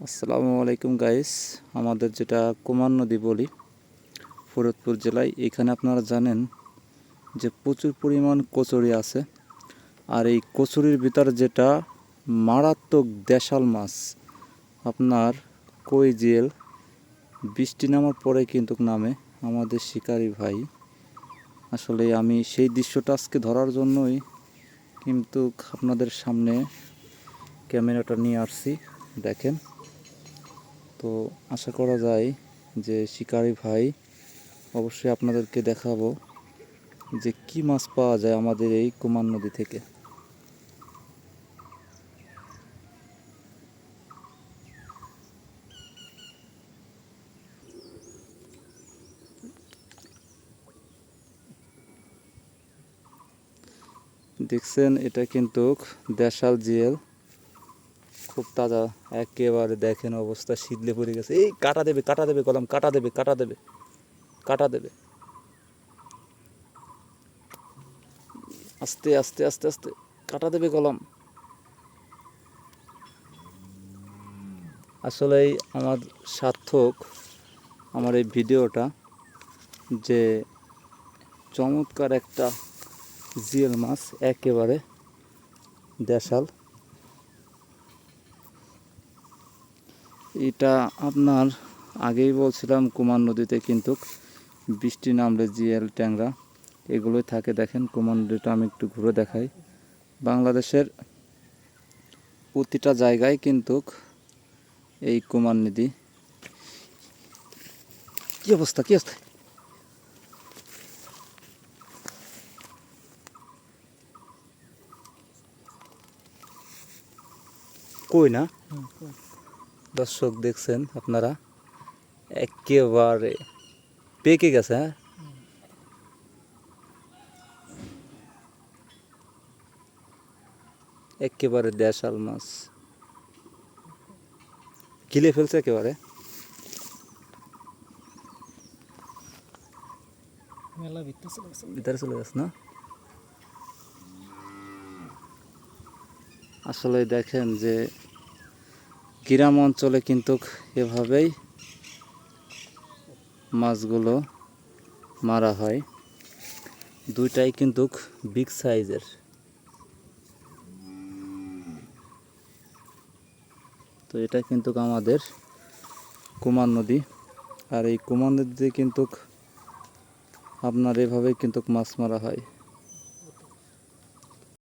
আসসালামু আলাইকুম গাইস। আমাদের যেটা কুমার নদী বলি ফরিদপুর জেলায়, এখানে আপনারা জানেন যে প্রচুর পরিমাণ কচুরি আছে। আর এই কচুরির ভিতর যেটা মারাত্মক দেশাল মাছ, আপনার কই জিয়েল, বৃষ্টি নামার পরে কিন্তু নামে আমাদের শিকারী ভাই। আসলে আমি সেই দৃশ্যটা আজকে ধরার জন্যই কিন্তু আপনাদের সামনে ক্যামেরাটা নিয়ে আসছি। দেখেন, তো আশা করা যায় যে শিকারী ভাই অবশ্যই আপনাদেরকে দেখাবো যে কি মাছ পাওয়া যায় আমাদের এই কুমার নদী থেকে। দেখছেন, এটা কিন্তু দেশাল জিয়েল, খুব তাজা একেবারে। দেখেন অবস্থা, শীতলে পড়ে গেছে। এই কাটা দেবে, কাটা দেবে, কলম কাটা দেবে, কাটা দেবে, কাটা দেবে। আস্তে আস্তে আস্তে আস্তে কাটা দেবে কলম। আসলেই আমার সার্থক আমার এই ভিডিওটা, যে চমৎকার একটা জিয়েল মাছ, একেবারে দেশাল। এটা আপনার আগেই বলছিলাম, কুমার নদীতে কিন্তু বৃষ্টি নামলে জিয়েল, ট্যাংরা এগুলোই থাকে। দেখেন কুমার নদীটা আমি একটু ঘুরে দেখাই। বাংলাদেশের প্রতিটা জায়গায় কিন্তু এই কুমার নদী। কি অবস্থা, কি অবস্থা? কই না দর্শক, দেখছেন আপনারা, একেবারে পেকে গেছে। হ্যাঁ, একেবারে দেশাল মাছ, গিলে ফেলছে একেবারে। ভিতরে চলে গেছে না? আসলে দেখেন যে গ্রাম অঞ্চলে কিন্তু এভাবেই মাছগুলো মারা হয়। দুইটাই কিন্তু বিগ সাইজের। তো এটা কিন্তু আমাদের কুমার নদী। আর এই কুমার নদীতে কিন্তু আপনার এভাবেই কিন্তু মাছ মারা হয়।